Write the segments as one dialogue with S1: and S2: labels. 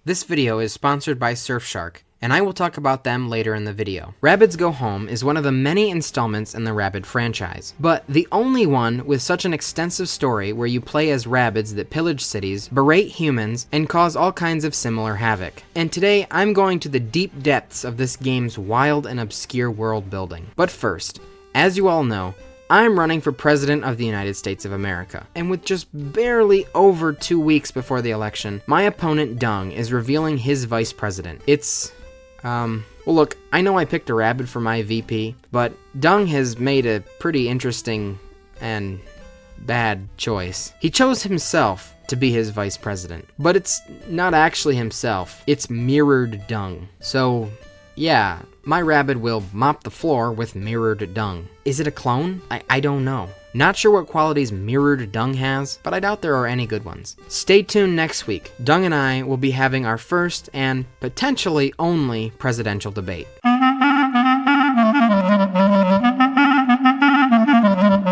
S1: This video is sponsored by Surfshark, and I will talk about them later in the video. Rabbids Go Home is one of the many installments in the Rabbid franchise, but the only one with such an extensive story where you play as Rabbids that pillage cities, berate humans, and cause all kinds of similar havoc. And today, I'm going to the deep depths of this game's wild and obscure world building. But first, as you all know, I'm running for President of the United States of America, and with just barely over 2 weeks before the election, my opponent Dung is revealing his vice president. Well look, I know I picked a rabbit for my VP, but Dung has made a pretty interesting and bad choice. He chose himself to be his vice president, but it's not actually himself, it's mirrored Dung. So, yeah, my rabbit will mop the floor with mirrored Dung. Is it a clone? I don't know. Not sure what qualities mirrored Dung has, but I doubt there are any good ones. Stay tuned next week. Dung and I will be having our first and potentially only presidential debate.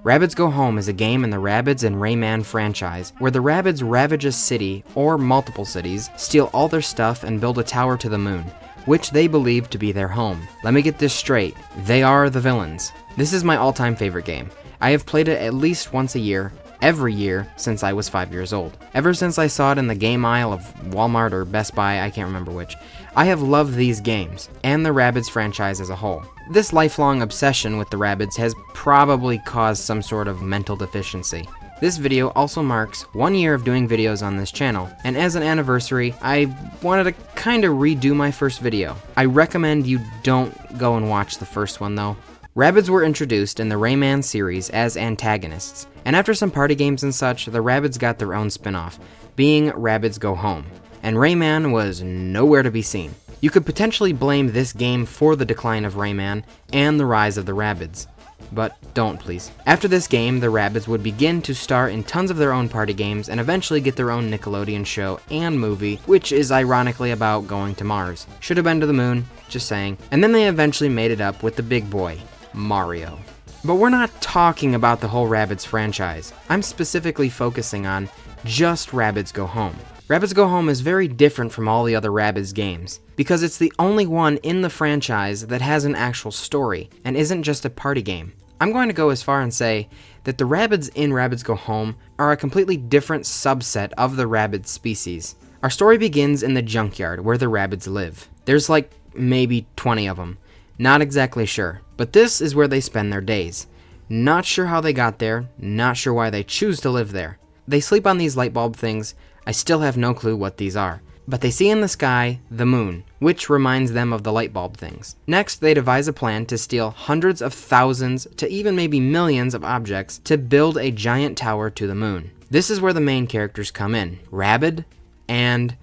S1: Rabbids Go Home is a game in the Rabbids and Rayman franchise, where the Rabbids ravage a city, or multiple cities, steal all their stuff, and build a tower to the moon, which they believe to be their home. Let me get this straight. They are the villains. This is my all-time favorite game. I have played it at least once a year, every year, since I was 5 years old. Ever since I saw it in the game aisle of Walmart or Best Buy, I can't remember which, I have loved these games, and the Rabbids franchise as a whole. This lifelong obsession with the Rabbids has probably caused some sort of mental deficiency. This video also marks 1 year of doing videos on this channel, and as an anniversary, I wanted to kinda redo my first video. I recommend you don't go and watch the first one though. Rabbids were introduced in the Rayman series as antagonists, and after some party games and such, the Rabbids got their own spin-off, being Rabbids Go Home, and Rayman was nowhere to be seen. You could potentially blame this game for the decline of Rayman and the rise of the Rabbids. But don't, please. After this game, the Rabbids would begin to star in tons of their own party games and eventually get their own Nickelodeon show and movie, which is ironically about going to Mars. Should have been to the moon, just saying. And then they eventually made it up with the big boy, Mario. But we're not talking about the whole Rabbids franchise. I'm specifically focusing on just Rabbids Go Home. Rabbids Go Home is very different from all the other Rabbids games, because it's the only one in the franchise that has an actual story, and isn't just a party game. I'm going to go as far and say that the Rabbids in Rabbids Go Home are a completely different subset of the Rabbid species. Our story begins in the Junkyard, where the Rabbids live. There's like maybe 20 of them. Not exactly sure, but this is where they spend their days. Not sure how they got there, not sure why they choose to live there. They sleep on these light bulb things. I still have no clue what these are. But they see in the sky the moon, which reminds them of the light bulb things. Next, they devise a plan to steal hundreds of thousands to even maybe millions of objects to build a giant tower to the moon. This is where the main characters come in, Rabbid and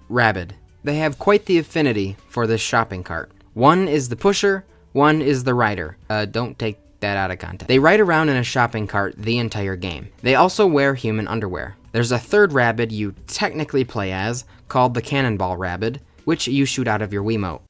S1: Rabbid. They have quite the affinity for this shopping cart. One is the pusher, one is the rider. Don't take that out of context. They ride around in a shopping cart the entire game. They also wear human underwear. There's a third Rabbid you technically play as, called the Cannonball Rabbid, which you shoot out of your Wiimote.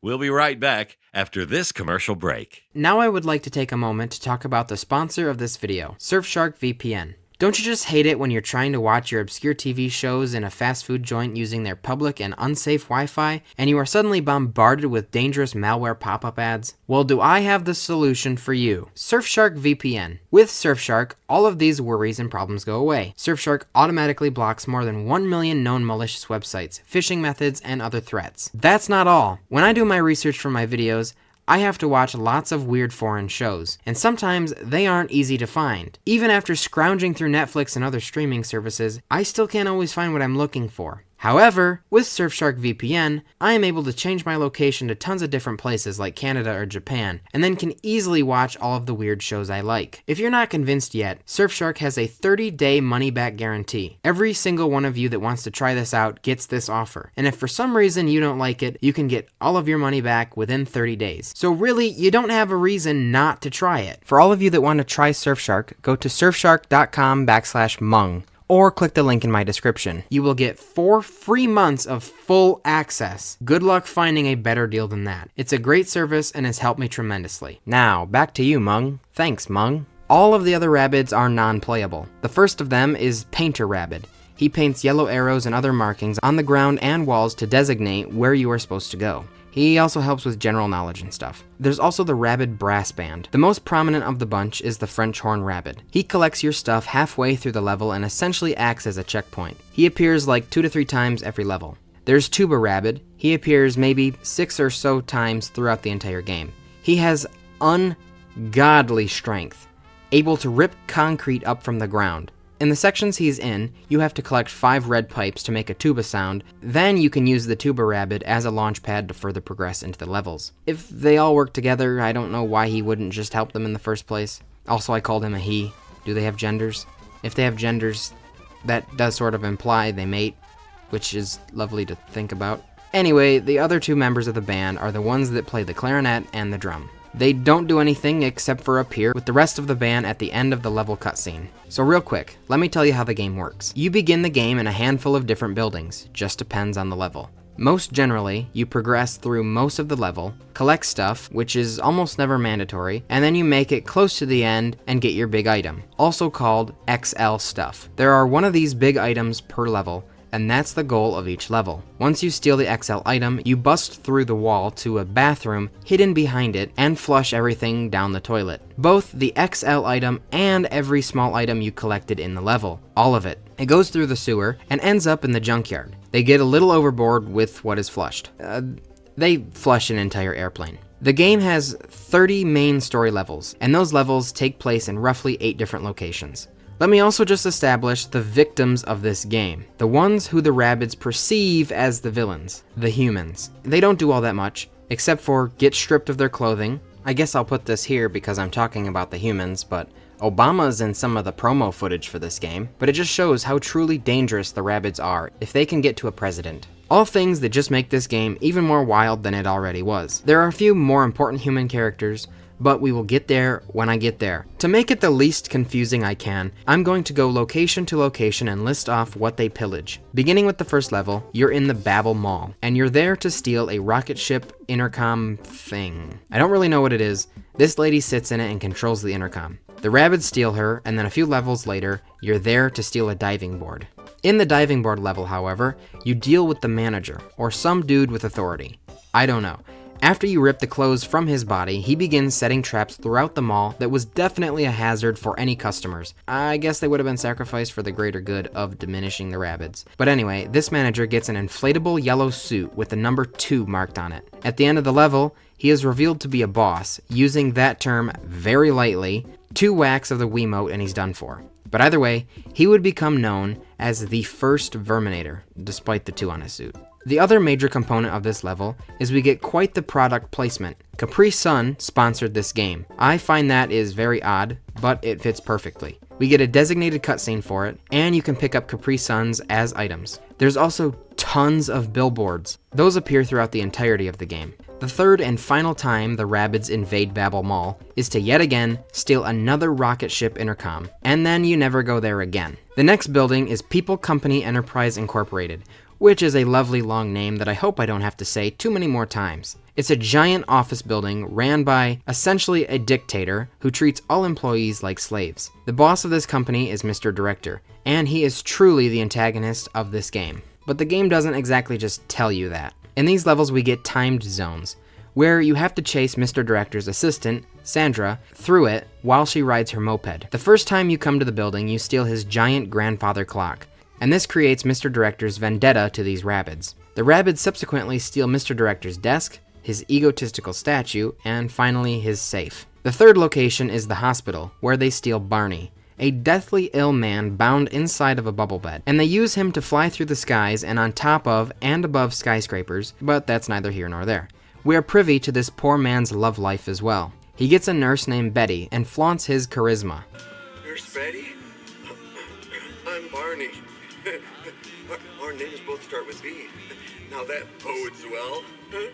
S2: We'll be right back after this commercial break.
S1: Now I would like to take a moment to talk about the sponsor of this video, Surfshark VPN. Don't you just hate it when you're trying to watch your obscure TV shows in a fast food joint using their public and unsafe Wi-Fi, and you are suddenly bombarded with dangerous malware pop-up ads? Well, do I have the solution for you? Surfshark VPN. With Surfshark, all of these worries and problems go away. Surfshark automatically blocks more than 1 million known malicious websites, phishing methods, and other threats. That's not all. When I do my research for my videos, I have to watch lots of weird foreign shows, and sometimes they aren't easy to find. Even after scrounging through Netflix and other streaming services, I still can't always find what I'm looking for. However, with Surfshark VPN, I am able to change my location to tons of different places like Canada or Japan, and then can easily watch all of the weird shows I like. If you're not convinced yet, Surfshark has a 30-day money-back guarantee. Every single one of you that wants to try this out gets this offer, and if for some reason you don't like it, you can get all of your money back within 30 days. So really, you don't have a reason not to try it. For all of you that want to try Surfshark, go to surfshark.com/Mung. or click the link in my description. You will get 4 free months of full access. Good luck finding a better deal than that. It's a great service and has helped me tremendously. Now, back to you, Mung. Thanks, Mung. All of the other Rabbids are non-playable. The first of them is Painter Rabbid. He paints yellow arrows and other markings on the ground and walls to designate where you are supposed to go. He also helps with general knowledge and stuff. There's also the Rabbid Brass Band. The most prominent of the bunch is the French Horn Rabbid. He collects your stuff halfway through the level and essentially acts as a checkpoint. He appears like 2 to 3 times every level. There's Tuba Rabbid. He appears maybe 6 or so times throughout the entire game. He has ungodly strength, able to rip concrete up from the ground. In the sections he's in, you have to collect 5 red pipes to make a tuba sound, then you can use the Tuba Rabbid as a launch pad to further progress into the levels. If they all work together, I don't know why he wouldn't just help them in the first place. Also, I called him a he. Do they have genders? If they have genders, that does sort of imply they mate, which is lovely to think about. Anyway, the other 2 members of the band are the ones that play the clarinet and the drum. They don't do anything except for appear with the rest of the band at the end of the level cutscene. So real quick, let me tell you how the game works. You begin the game in a handful of different buildings, just depends on the level. Most generally, you progress through most of the level, collect stuff, which is almost never mandatory, and then you make it close to the end and get your big item, also called XL stuff. There are one of these big items per level, and that's the goal of each level. Once you steal the XL item, you bust through the wall to a bathroom hidden behind it and flush everything down the toilet. Both the XL item and every small item you collected in the level. All of it. It goes through the sewer and ends up in the junkyard. They get a little overboard with what is flushed. They flush an entire airplane. The game has 30 main story levels, and those levels take place in roughly 8 different locations. Let me also just establish the victims of this game, the ones who the Rabbids perceive as the villains, the humans. They don't do all that much, except for get stripped of their clothing. I guess I'll put this here because I'm talking about the humans, but Obama's in some of the promo footage for this game, but it just shows how truly dangerous the Rabbids are if they can get to a president. All things that just make this game even more wild than it already was. There are a few more important human characters, but we will get there when I get there. To make it the least confusing I can, I'm going to go location to location and list off what they pillage. Beginning with the first level, you're in the Babel Mall, and you're there to steal a rocket ship intercom thing. I don't really know what it is. This lady sits in it and controls the intercom. The Rabbids steal her, and then a few levels later, you're there to steal a diving board. In the diving board level, however, you deal with the manager, or some dude with authority. I don't know. After you rip the clothes from his body, he begins setting traps throughout the mall that was definitely a hazard for any customers. I guess they would have been sacrificed for the greater good of diminishing the Rabbids. But anyway, this manager gets an inflatable yellow suit with the number 2 marked on it. At the end of the level, he is revealed to be a boss, using that term very lightly, 2 whacks of the Wiimote and he's done for. But either way, he would become known as the first Verminator, despite the 2 on his suit. The other major component of this level is we get quite the product placement. Capri Sun sponsored this game. I find that is very odd, but it fits perfectly. We get a designated cutscene for it, and you can pick up Capri Suns as items. There's also tons of billboards. Those appear throughout the entirety of the game. The third and final time the Rabbids invade Babel Mall is to yet again steal another rocket ship intercom, and then you never go there again. The next building is People Company Enterprise Incorporated, which is a lovely long name that I hope I don't have to say too many more times. It's a giant office building ran by essentially a dictator who treats all employees like slaves. The boss of this company is Mr. Director, and he is truly the antagonist of this game. But the game doesn't exactly just tell you that. In these levels we get timed zones, where you have to chase Mr. Director's assistant, Sandra, through it while she rides her moped. The first time you come to the building, you steal his giant grandfather clock, and this creates Mr. Director's vendetta to these Rabbids. The Rabbids subsequently steal Mr. Director's desk, his egotistical statue, and finally his safe. The third location is the hospital, where they steal Barney, a deathly ill man bound inside of a bubble bed, and they use him to fly through the skies and on top of and above skyscrapers, but that's neither here nor there. We are privy to this poor man's love life as well. He gets a nurse named Betty and flaunts his charisma.
S3: Nurse Betty? I'm Barney. Our names both start with B. Now that bodes well.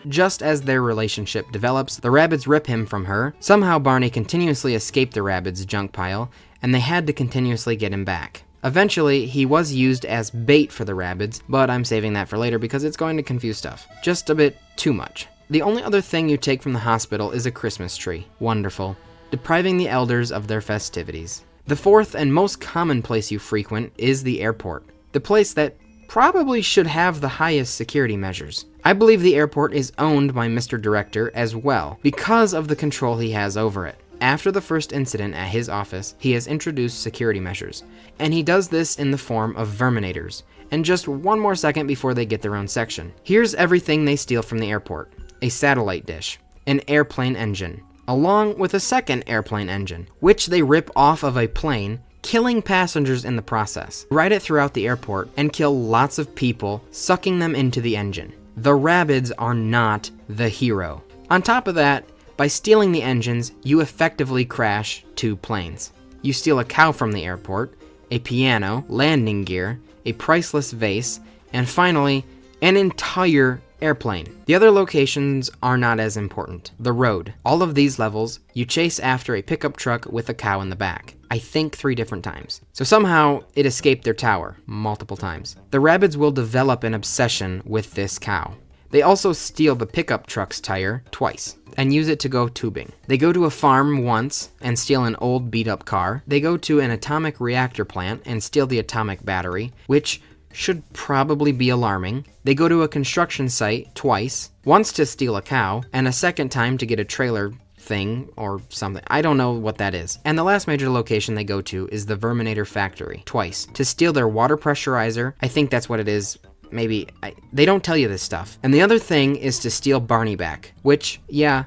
S1: Just as their relationship develops, the Rabbids rip him from her. Somehow Barney continuously escaped the Rabbids' junk pile, and they had to continuously get him back. Eventually, he was used as bait for the Rabbids, but I'm saving that for later because it's going to confuse stuff. Just a bit too much. The only other thing you take from the hospital is a Christmas tree. Wonderful. Depriving the elders of their festivities. The fourth and most common place you frequent is the airport. the place that probably should have the highest security measures. I believe the airport is owned by Mr. Director as well, because of the control he has over it. After the first incident at his office, he has introduced security measures, and he does this in the form of Verminators, and just one more second before they get their own section. Here's everything they steal from the airport: a satellite dish, an airplane engine, along with a second airplane engine, which they rip off of a plane, killing passengers in the process. Ride it throughout the airport and kill lots of people, sucking them into the engine. The Rabbids are not the hero. On top of that, by stealing the engines, you effectively crash 2 planes. You steal a cow from the airport, a piano, landing gear, a priceless vase, and finally, an entire airplane. The other locations are not as important. The road. All of these levels, you chase after a pickup truck with a cow in the back. I think 3 different times. So somehow, it escaped their tower multiple times. The Rabbids will develop an obsession with this cow. They also steal the pickup truck's tire twice and use it to go tubing. They go to a farm once and steal an old beat-up car. They go to an atomic reactor plant and steal the atomic battery, which should probably be alarming. They go to a construction site twice, once to steal a cow, and a second time to get a trailer thing or something. I don't know what that is. And the last major location they go to is the Verminator factory, twice, to steal their water pressurizer. I think that's what it is. Maybe. They don't tell you this stuff. And the other thing is to steal Barney back, which, yeah,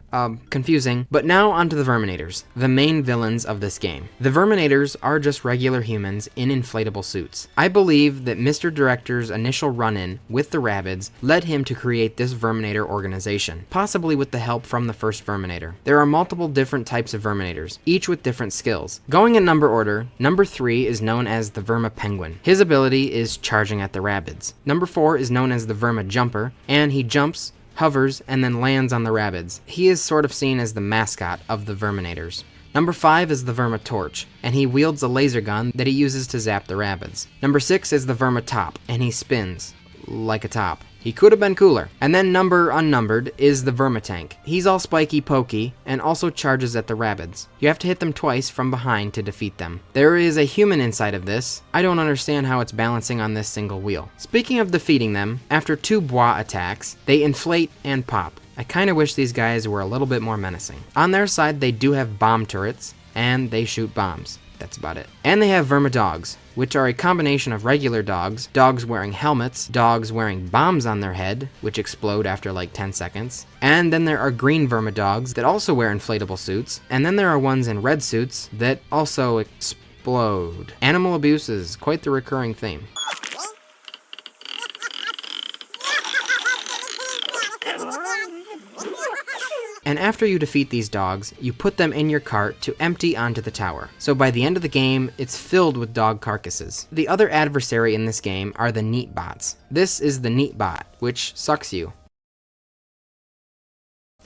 S1: confusing. But now onto the Verminators, the main villains of this game. The Verminators are just regular humans in inflatable suits. I believe that Mr. Director's initial run-in with the Rabbids led him to create this Verminator organization, possibly with the help from the first Verminator. There are multiple different types of Verminators, each with different skills. Going in number order, number 3 is known as the Verma Penguin. His ability is charging at the Rabbids. Number 4 is known as the Verma Jumper, and he jumps, hovers, and then lands on the Rabbids. He is sort of seen as the mascot of the Verminators. Number 5 is the Verma Torch, and he wields a laser gun that he uses to zap the Rabbids. Number 6 is the Verma Top, and he spins like a top. He could have been cooler. And then number unnumbered is the Vermitank. He's all spiky pokey and also charges at the Rabbids. You have to hit them twice from behind to defeat them. There is a human inside of this. I don't understand how it's balancing on this single wheel. Speaking of defeating them, after 2 bois attacks, they inflate and pop. I kinda wish these guys were a little bit more menacing. On their side, they do have bomb turrets, and they shoot bombs. That's about it. And they have Verma Dogs, which are a combination of regular dogs, dogs wearing helmets, dogs wearing bombs on their head, which explode after like 10 seconds. And then there are green Verma Dogs that also wear inflatable suits. And then there are ones in red suits that also explode. Animal abuse is quite the recurring theme. And after you defeat these dogs, you put them in your cart to empty onto the tower. So by the end of the game, it's filled with dog carcasses. The other adversary in this game are the Neat Bots. This is the Neat Bot, which sucks you.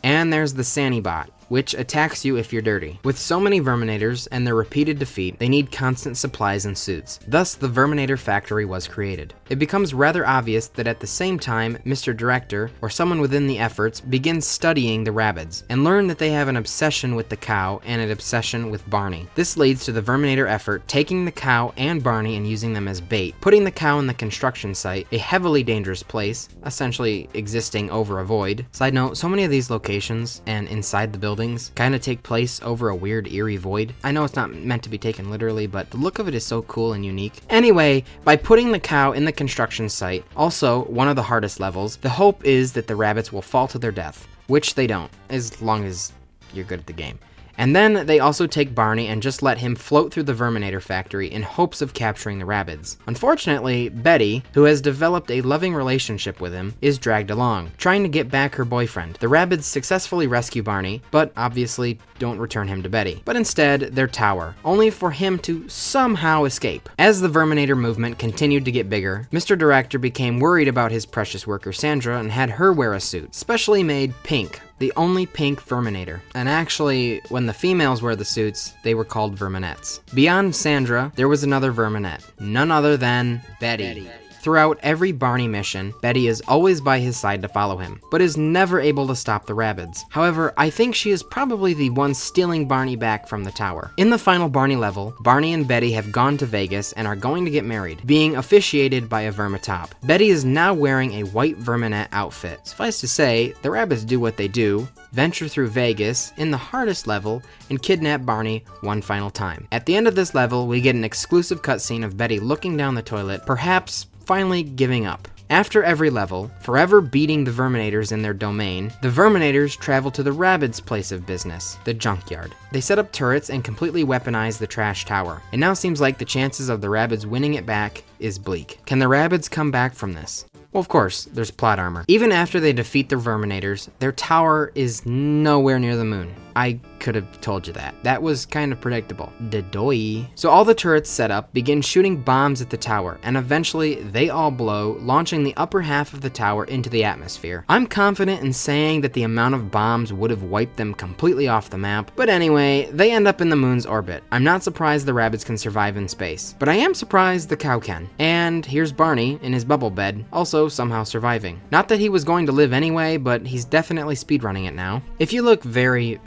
S1: And there's the Sanny Bot, which attacks you if you're dirty. With so many Verminators and their repeated defeat, they need constant supplies and suits. Thus, the Verminator factory was created. It becomes rather obvious that at the same time, Mr. Director, or someone within the efforts, begins studying the Rabbids, and learn that they have an obsession with the cow and an obsession with Barney. This leads to the Verminator effort taking the cow and Barney and using them as bait, putting the cow in the construction site, a heavily dangerous place, essentially existing over a void. Side note, so many of these locations, and inside the building, kind of take place over a weird eerie void. I know it's not meant to be taken literally, but the look of it is so cool and unique. Anyway, by putting the cow in the construction site, also one of the hardest levels, the hope is that the Rabbids will fall to their death, which they don't, as long as you're good at the game. And then they also take Barney and just let him float through the Verminator factory in hopes of capturing the Rabbids. Unfortunately, Betty, who has developed a loving relationship with him, is dragged along, trying to get back her boyfriend. The Rabbids successfully rescue Barney, but obviously don't return him to Betty, but instead their tower, only for him to somehow escape. As the Verminator movement continued to get bigger, Mr. Director became worried about his precious worker Sandra and had her wear a suit, specially made pink, the only pink Verminator. And actually, when the females wear the suits, they were called Verminettes. Beyond Sandra, there was another Verminette, none other than Betty. Throughout every Barney mission, Betty is always by his side to follow him, but is never able to stop the Rabbids. However, I think she is probably the one stealing Barney back from the tower. In the final Barney level, Barney and Betty have gone to Vegas and are going to get married, being officiated by a Vermitop. Betty is now wearing a white Verminat outfit. Suffice to say, the Rabbids do what they do, venture through Vegas in the hardest level, and kidnap Barney one final time. At the end of this level, we get an exclusive cutscene of Betty looking down the toilet, perhaps finally giving up. After every level, forever beating the Verminators in their domain, the Verminators travel to the Rabbids' place of business, the Junkyard. They set up turrets and completely weaponize the trash tower. It now seems like the chances of the Rabbids winning it back is bleak. Can the Rabbids come back from this? Well, of course, there's plot armor. Even after they defeat the Verminators, their tower is nowhere near the moon. I could have told you that. That was kind of predictable. Dadoy. So all the turrets set up begin shooting bombs at the tower, and eventually they all blow, launching the upper half of the tower into the atmosphere. I'm confident in saying that the amount of bombs would have wiped them completely off the map, but anyway, they end up in the moon's orbit. I'm not surprised the Rabbids can survive in space, but I am surprised the cow can. And here's Barney in his bubble bed, also somehow surviving. Not that he was going to live anyway, but he's definitely speedrunning it now. If you look very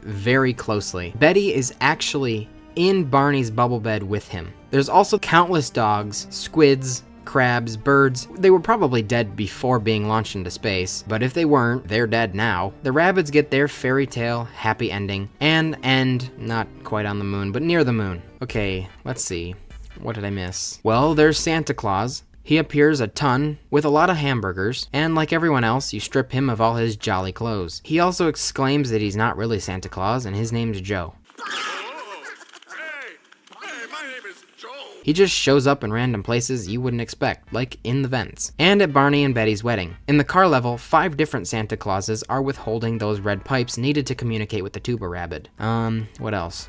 S1: closely, Betty is actually in Barney's bubble bed with him. There's also countless dogs, squids, crabs, birds. They were probably dead before being launched into space, but if they weren't, they're dead now. The Rabbids get their fairy tale happy ending and end not quite on the moon, but near the moon. Okay, let's see. What did I miss? Well, there's Santa Claus. He appears a ton with a lot of hamburgers, and like everyone else, you strip him of all his jolly clothes. He also exclaims that he's not really Santa Claus and his name's Joe.
S3: Hey, my name is Joe.
S1: He just shows up in random places you wouldn't expect, like in the vents. And at Barney and Betty's wedding. In the car level, 5 different Santa Clauses are withholding those red pipes needed to communicate with the tuba rabbit. What else?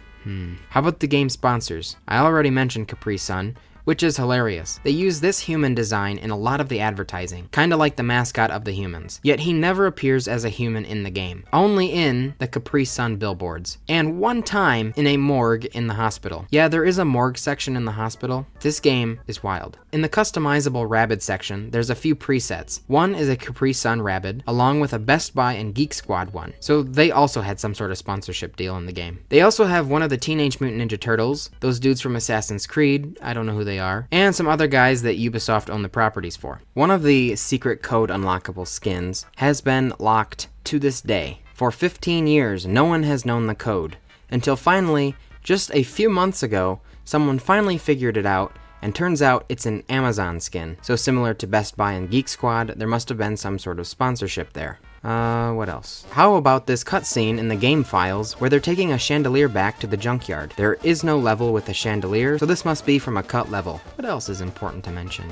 S1: How about the game sponsors? I already mentioned Capri Sun, which is hilarious. They use this human design in a lot of the advertising, kinda like the mascot of the humans. Yet he never appears as a human in the game, only in the Capri Sun billboards, and one time in a morgue in the hospital. Yeah, there is a morgue section in the hospital. This game is wild. In the customizable Rabbid section, there's a few presets. One is a Capri Sun Rabbid, along with a Best Buy and Geek Squad one, so they also had some sort of sponsorship deal in the game. They also have one of the Teenage Mutant Ninja Turtles, those dudes from Assassin's Creed, I don't know who they are, and some other guys that Ubisoft own the properties for. One of the secret code unlockable skins has been locked to this day. For 15 years, no one has known the code, until finally, just a few months ago, someone finally figured it out, and turns out it's an Amazon skin. So similar to Best Buy and Geek Squad, there must have been some sort of sponsorship there. What else? How about this cutscene in the game files where they're taking a chandelier back to the junkyard? There is no level with a chandelier, so this must be from a cut level. What else is important to mention?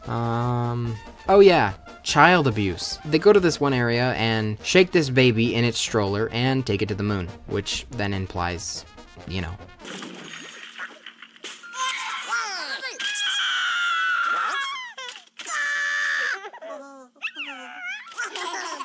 S1: Oh yeah, child abuse. They go to this one area and shake this baby in its stroller and take it to the moon, which then implies, you know.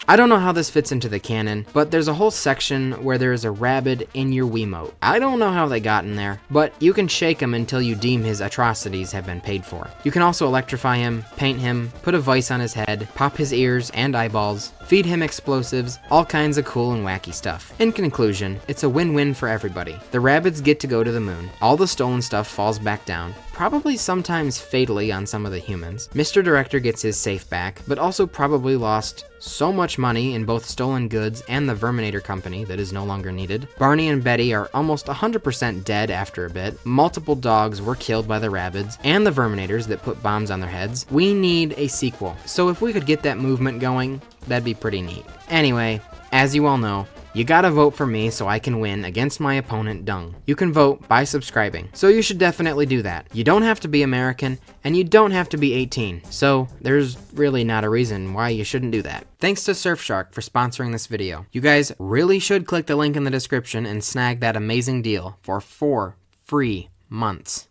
S1: I don't know how this fits into the canon, but there's a whole section where there is a Rabbid in your Wiimote. I don't know how they got in there, but you can shake him until you deem his atrocities have been paid for. You can also electrify him, paint him, put a vice on his head, pop his ears and eyeballs, feed him explosives, all kinds of cool and wacky stuff. In conclusion, it's a win-win for everybody. The Rabbids get to go to the moon, all the stolen stuff falls back down, probably sometimes fatally on some of the humans. Mr. Director gets his safe back, but also probably lost so much money in both stolen goods and the Verminator company that is no longer needed. Barney and Betty are almost 100% dead after a bit. Multiple dogs were killed by the Rabbids and the Verminators that put bombs on their heads. We need a sequel. So if we could get that movement going, that'd be pretty neat. Anyway, as you all know, you gotta vote for me so I can win against my opponent Dung. You can vote by subscribing, so you should definitely do that. You don't have to be American, and you don't have to be 18, so there's really not a reason why you shouldn't do that. Thanks to Surfshark for sponsoring this video. You guys really should click the link in the description and snag that amazing deal for 4 free months.